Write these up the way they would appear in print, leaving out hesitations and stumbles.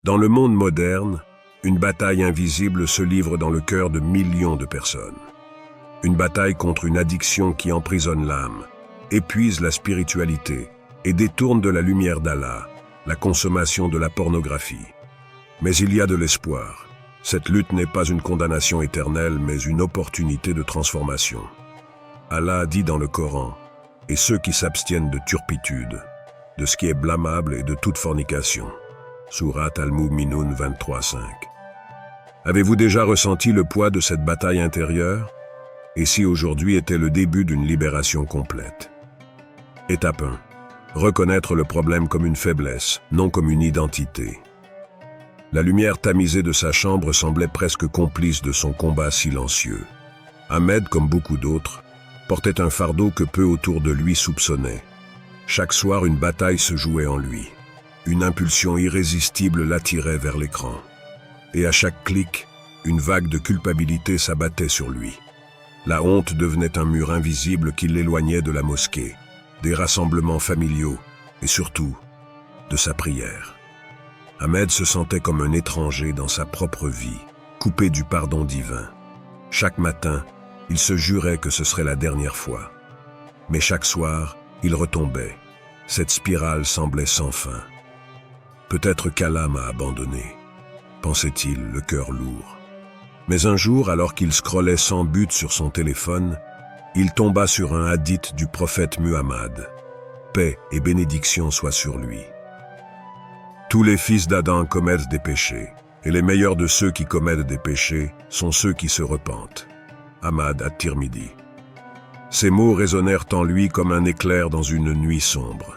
Dans le monde moderne, une bataille invisible se livre dans le cœur de millions de personnes. Une bataille contre une addiction qui emprisonne l'âme, épuise la spiritualité et détourne de la lumière d'Allah, la consommation de la pornographie. Mais il y a de l'espoir. Cette lutte n'est pas une condamnation éternelle, mais une opportunité de transformation. Allah dit dans le Coran, « Et ceux qui s'abstiennent de turpitude, de ce qui est blâmable et de toute fornication. » Sourate Al-Mu'minun 23:5. Avez-vous déjà ressenti le poids de cette bataille intérieure? Et si aujourd'hui était le début d'une libération complète? Étape 1. Reconnaître le problème comme une faiblesse, non comme une identité. La lumière tamisée de sa chambre semblait presque complice de son combat silencieux. Ahmed, comme beaucoup d'autres, portait un fardeau que peu autour de lui soupçonnaient. Chaque soir, une bataille se jouait en lui. Une impulsion irrésistible l'attirait vers l'écran. Et à chaque clic, une vague de culpabilité s'abattait sur lui. La honte devenait un mur invisible qui l'éloignait de la mosquée, des rassemblements familiaux et surtout de sa prière. Ahmed se sentait comme un étranger dans sa propre vie, coupé du pardon divin. Chaque matin, il se jurait que ce serait la dernière fois. Mais chaque soir, il retombait. Cette spirale semblait sans fin. Peut-être qu'Allah m'a abandonné, pensait-il, le cœur lourd. Mais un jour, alors qu'il scrollait sans but sur son téléphone, il tomba sur un hadith du prophète Muhammad. Paix et bénédiction soient sur lui. Tous les fils d'Adam commettent des péchés, et les meilleurs de ceux qui commettent des péchés sont ceux qui se repentent. Ahmad at-Tirmidhi. Ces mots résonnèrent en lui comme un éclair dans une nuit sombre.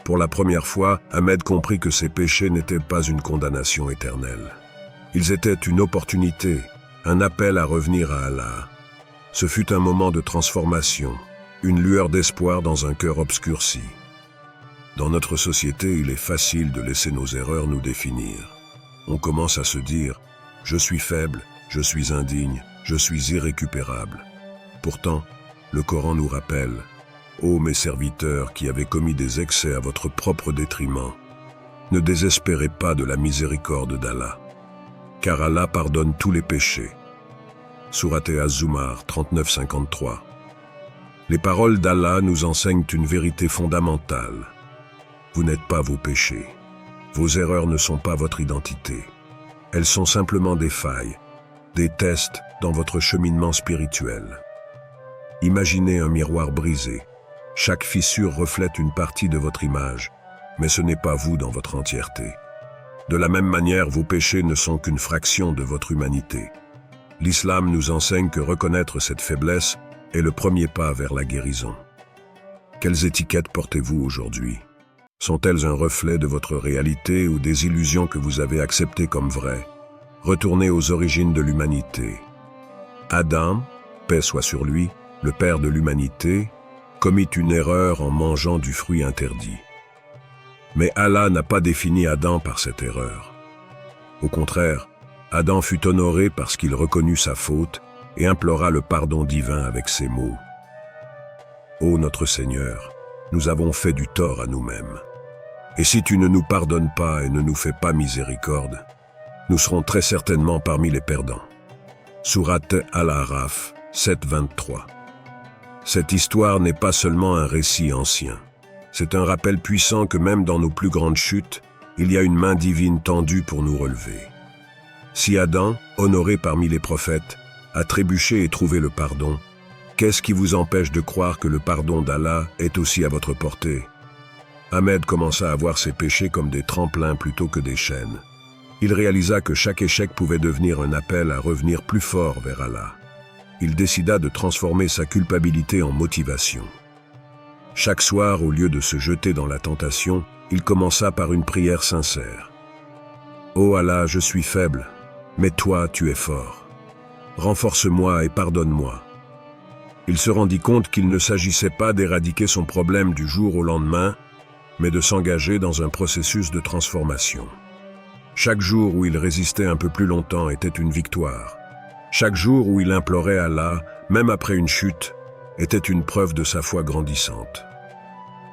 Pour la première fois, Ahmed comprit que ses péchés n'étaient pas une condamnation éternelle. Ils étaient une opportunité, un appel à revenir à Allah. Ce fut un moment de transformation, une lueur d'espoir dans un cœur obscurci. Dans notre société, il est facile de laisser nos erreurs nous définir. On commence à se dire « Je suis faible, je suis indigne, je suis irrécupérable ». Pourtant, le Coran nous rappelle « Ô mes serviteurs qui avez commis des excès à votre propre détriment, ne désespérez pas de la miséricorde d'Allah, car Allah pardonne tous les péchés. » Sourate Az-Zumar 39-53. Les paroles d'Allah nous enseignent une vérité fondamentale. Vous n'êtes pas vos péchés. Vos erreurs ne sont pas votre identité. Elles sont simplement des failles, des tests dans votre cheminement spirituel. Imaginez un miroir brisé. Chaque fissure reflète une partie de votre image, mais ce n'est pas vous dans votre entièreté. De la même manière, vos péchés ne sont qu'une fraction de votre humanité. L'islam nous enseigne que reconnaître cette faiblesse est le premier pas vers la guérison. Quelles étiquettes portez-vous aujourd'hui? Sont-elles un reflet de votre réalité ou des illusions que vous avez acceptées comme vraies? Retournez aux origines de l'humanité. Adam, paix soit sur lui, le père de l'humanité, commit une erreur en mangeant du fruit interdit. Mais Allah n'a pas défini Adam par cette erreur. Au contraire, Adam fut honoré parce qu'il reconnut sa faute et implora le pardon divin avec ces mots. « Ô notre Seigneur, nous avons fait du tort à nous-mêmes. Et si tu ne nous pardonnes pas et ne nous fais pas miséricorde, nous serons très certainement parmi les perdants. » Sourate Al-Araf 7-23. Cette histoire n'est pas seulement un récit ancien. C'est un rappel puissant que même dans nos plus grandes chutes, il y a une main divine tendue pour nous relever. Si Adam, honoré parmi les prophètes, a trébuché et trouvé le pardon, qu'est-ce qui vous empêche de croire que le pardon d'Allah est aussi à votre portée? Ahmed commença à voir ses péchés comme des tremplins plutôt que des chaînes. Il réalisa que chaque échec pouvait devenir un appel à revenir plus fort vers Allah. Il décida de transformer sa culpabilité en motivation. Chaque soir, au lieu de se jeter dans la tentation, il commença par une prière sincère. « Ô Allah, je suis faible, mais toi, tu es fort. Renforce-moi et pardonne-moi. » Il se rendit compte qu'il ne s'agissait pas d'éradiquer son problème du jour au lendemain, mais de s'engager dans un processus de transformation. Chaque jour où il résistait un peu plus longtemps était une victoire. Chaque jour où il implorait Allah, même après une chute, était une preuve de sa foi grandissante.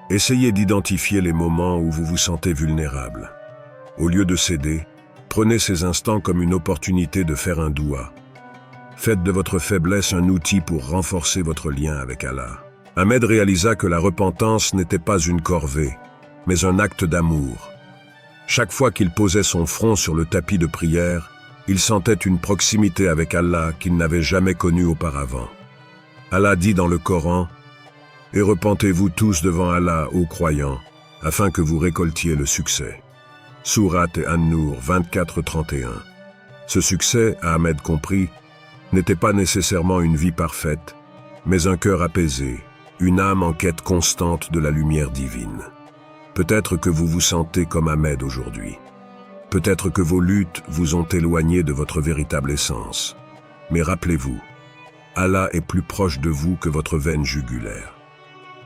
Essayez d'identifier les moments où vous vous sentez vulnérable. Au lieu de céder, Prenez ces instants comme une opportunité de faire un doua. Faites de votre faiblesse un outil pour renforcer votre lien avec Allah. Ahmed réalisa que la repentance n'était pas une corvée, mais un acte d'amour. Chaque fois qu'il posait son front sur le tapis de prière, il sentait une proximité avec Allah qu'il n'avait jamais connue auparavant. Allah dit dans le Coran « Et repentez-vous tous devant Allah, ô croyants, afin que vous récoltiez le succès. » Sourate An-Nur 24-31. Ce succès, a Ahmed compris, n'était pas nécessairement une vie parfaite, mais un cœur apaisé, une âme en quête constante de la lumière divine. Peut-être que vous vous sentez comme Ahmed aujourd'hui. Peut-être que vos luttes vous ont éloigné de votre véritable essence. Mais rappelez-vous, Allah est plus proche de vous que votre veine jugulaire.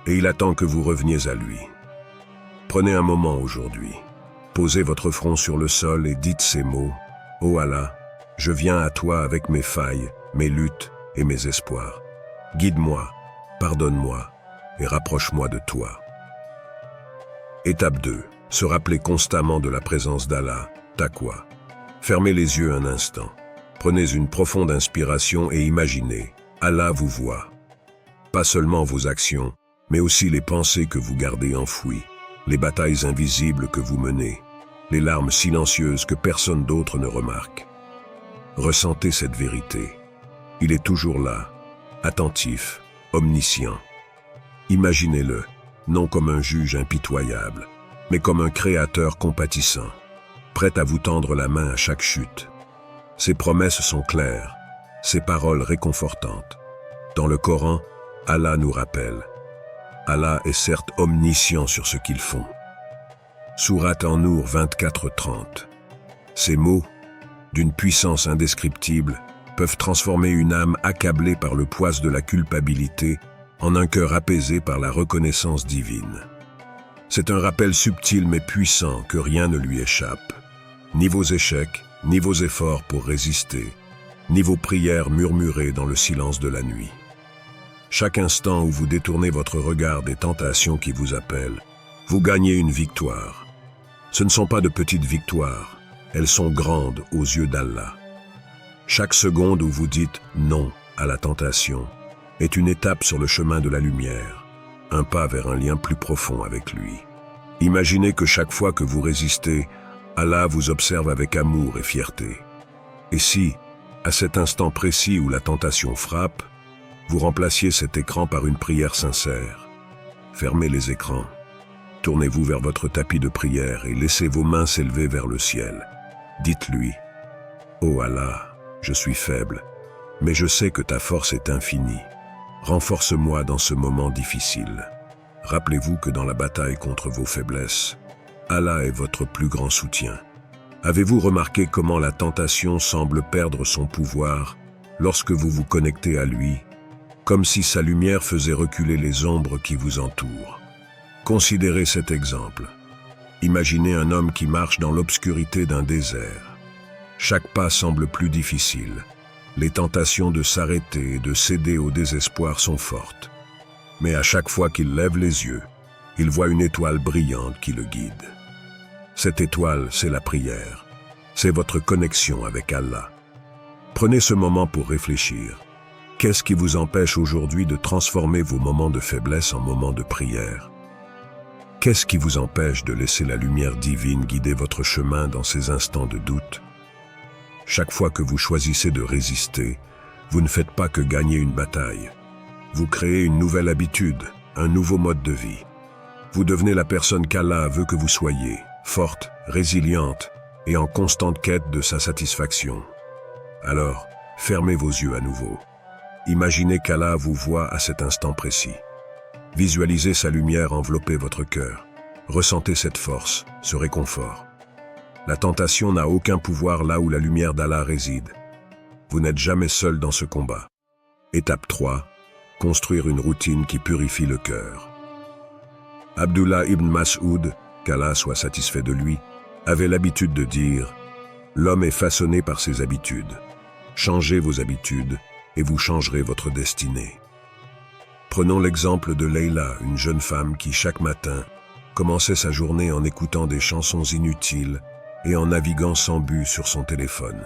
Et il attend que vous reveniez à lui. Prenez un moment aujourd'hui. Posez votre front sur le sol et dites ces mots. « Ô Allah, je viens à toi avec mes failles, mes luttes et mes espoirs. Guide-moi, pardonne-moi et rapproche-moi de toi. » Étape 2. Se rappeler constamment de la présence d'Allah, taqwa. Fermez les yeux un instant. Prenez une profonde inspiration et imaginez, Allah vous voit. Pas seulement vos actions, mais aussi les pensées que vous gardez enfouies, les batailles invisibles que vous menez, les larmes silencieuses que personne d'autre ne remarque. Ressentez cette vérité. Il est toujours là, attentif, omniscient. Imaginez-le, non comme un juge impitoyable, mais comme un créateur compatissant, prêt à vous tendre la main à chaque chute. Ses promesses sont claires, ses paroles réconfortantes. Dans le Coran, Allah nous rappelle. Allah est certes omniscient sur ce qu'ils font. Sourate An-Nur 24-30. Ces mots, d'une puissance indescriptible, peuvent transformer une âme accablée par le poids de la culpabilité en un cœur apaisé par la reconnaissance divine. C'est un rappel subtil mais puissant que rien ne lui échappe. Ni vos échecs, ni vos efforts pour résister, ni vos prières murmurées dans le silence de la nuit. Chaque instant où vous détournez votre regard des tentations qui vous appellent, vous gagnez une victoire. Ce ne sont pas de petites victoires, elles sont grandes aux yeux d'Allah. Chaque seconde où vous dites non à la tentation est une étape sur le chemin de la lumière, un pas vers un lien plus profond avec lui. Imaginez que chaque fois que vous résistez, Allah vous observe avec amour et fierté. Et si, à cet instant précis où la tentation frappe, vous remplaciez cet écran par une prière sincère, fermez les écrans, tournez-vous vers votre tapis de prière et laissez vos mains s'élever vers le ciel. Dites-lui, « Ô Allah, je suis faible, mais je sais que ta force est infinie. Renforce-moi dans ce moment difficile. » Rappelez-vous que dans la bataille contre vos faiblesses, Allah est votre plus grand soutien. Avez-vous remarqué comment la tentation semble perdre son pouvoir lorsque vous vous connectez à lui, comme si sa lumière faisait reculer les ombres qui vous entourent? Considérez cet exemple. Imaginez un homme qui marche dans l'obscurité d'un désert. Chaque pas semble plus difficile. Les tentations de s'arrêter et de céder au désespoir sont fortes. Mais à chaque fois qu'il lève les yeux, il voit une étoile brillante qui le guide. Cette étoile, c'est la prière. C'est votre connexion avec Allah. Prenez ce moment pour réfléchir. Qu'est-ce qui vous empêche aujourd'hui de transformer vos moments de faiblesse en moments de prière? Qu'est-ce qui vous empêche de laisser la lumière divine guider votre chemin dans ces instants de doute? Chaque fois que vous choisissez de résister, vous ne faites pas que gagner une bataille. Vous créez une nouvelle habitude, un nouveau mode de vie. Vous devenez la personne qu'Allah veut que vous soyez, forte, résiliente et en constante quête de sa satisfaction. Alors, fermez vos yeux à nouveau. Imaginez qu'Allah vous voit à cet instant précis. Visualisez sa lumière envelopper votre cœur. Ressentez cette force, ce réconfort. La tentation n'a aucun pouvoir là où la lumière d'Allah réside. Vous n'êtes jamais seul dans ce combat. Étape 3. Construire une routine qui purifie le cœur. Abdullah ibn Mas'ud, qu'Allah soit satisfait de lui, avait l'habitude de dire « L'homme est façonné par ses habitudes. Changez vos habitudes et vous changerez votre destinée. » Prenons l'exemple de Leila, une jeune femme qui, chaque matin, commençait sa journée en écoutant des chansons inutiles et en naviguant sans but sur son téléphone.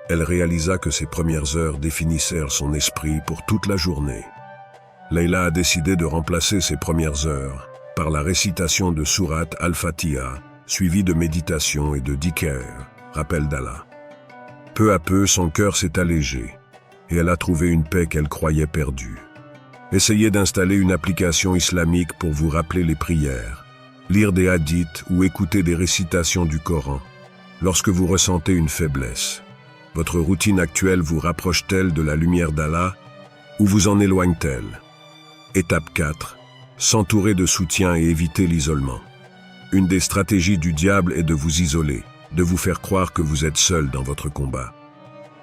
Elle réalisa que ces premières heures définissèrent son esprit pour toute la journée. Leila a décidé de remplacer ces premières heures par la récitation de sourate Al-Fatiha, suivie de méditation et de dhikr, rappel d'Allah. Peu à peu, son cœur s'est allégé et elle a trouvé une paix qu'elle croyait perdue. Essayez d'installer une application islamique pour vous rappeler les prières, lire des hadiths ou écouter des récitations du Coran. Lorsque vous ressentez une faiblesse, votre routine actuelle vous rapproche-t-elle de la lumière d'Allah ou vous en éloigne-t-elle? Étape 4. S'entourer de soutien et éviter l'isolement. Une des stratégies du diable est de vous isoler, de vous faire croire que vous êtes seul dans votre combat.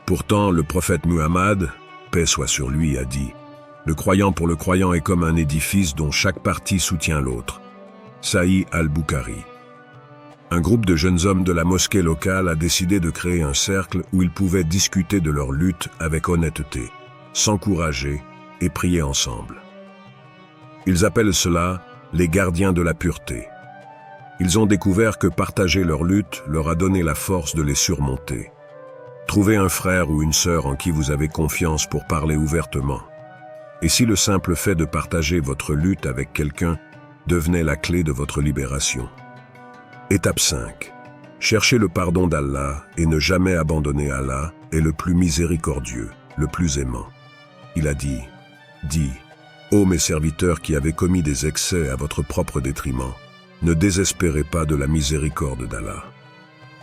Pourtant, le prophète Muhammad, paix soit sur lui, a dit « Le croyant pour le croyant est comme un édifice dont chaque partie soutient l'autre. » Sahih al-Bukhari. Un groupe de jeunes hommes de la mosquée locale a décidé de créer un cercle où ils pouvaient discuter de leur lutte avec honnêteté, s'encourager et prier ensemble. Ils appellent cela les gardiens de la pureté. Ils ont découvert que partager leur lutte leur a donné la force de les surmonter. Trouvez un frère ou une sœur en qui vous avez confiance pour parler ouvertement. Et si le simple fait de partager votre lutte avec quelqu'un devenait la clé de votre libération? Étape 5. Chercher le pardon d'Allah et ne jamais abandonner Allah est le plus miséricordieux, le plus aimant. Il a dit, ô mes serviteurs qui avez commis des excès à votre propre détriment, ne désespérez pas de la miséricorde d'Allah,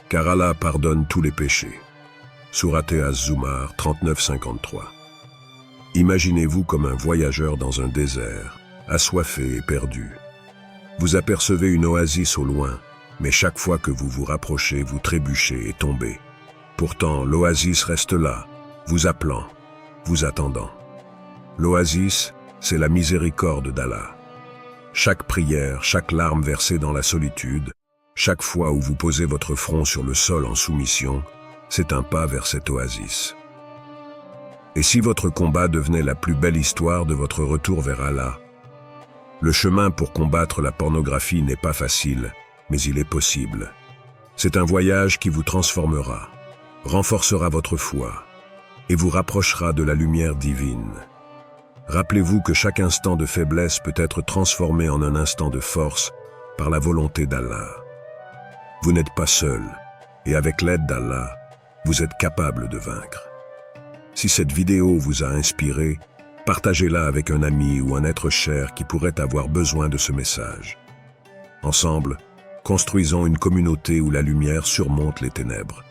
car Allah pardonne tous les péchés. Sourate Az-Zumar 39-53. Imaginez-vous comme un voyageur dans un désert, assoiffé et perdu. Vous apercevez une oasis au loin, mais chaque fois que vous vous rapprochez, vous trébuchez et tombez. Pourtant, l'oasis reste là, vous appelant, vous attendant. L'oasis, c'est la miséricorde d'Allah. Chaque prière, chaque larme versée dans la solitude, chaque fois où vous posez votre front sur le sol en soumission, c'est un pas vers cette oasis. Et si votre combat devenait la plus belle histoire de votre retour vers Allah? Le chemin pour combattre la pornographie n'est pas facile, mais il est possible. C'est un voyage qui vous transformera, renforcera votre foi et vous rapprochera de la lumière divine. Rappelez-vous que chaque instant de faiblesse peut être transformé en un instant de force par la volonté d'Allah. Vous n'êtes pas seul, et avec l'aide d'Allah, vous êtes capable de vaincre. Si cette vidéo vous a inspiré, partagez-la avec un ami ou un être cher qui pourrait avoir besoin de ce message. Ensemble, construisons une communauté où la lumière surmonte les ténèbres.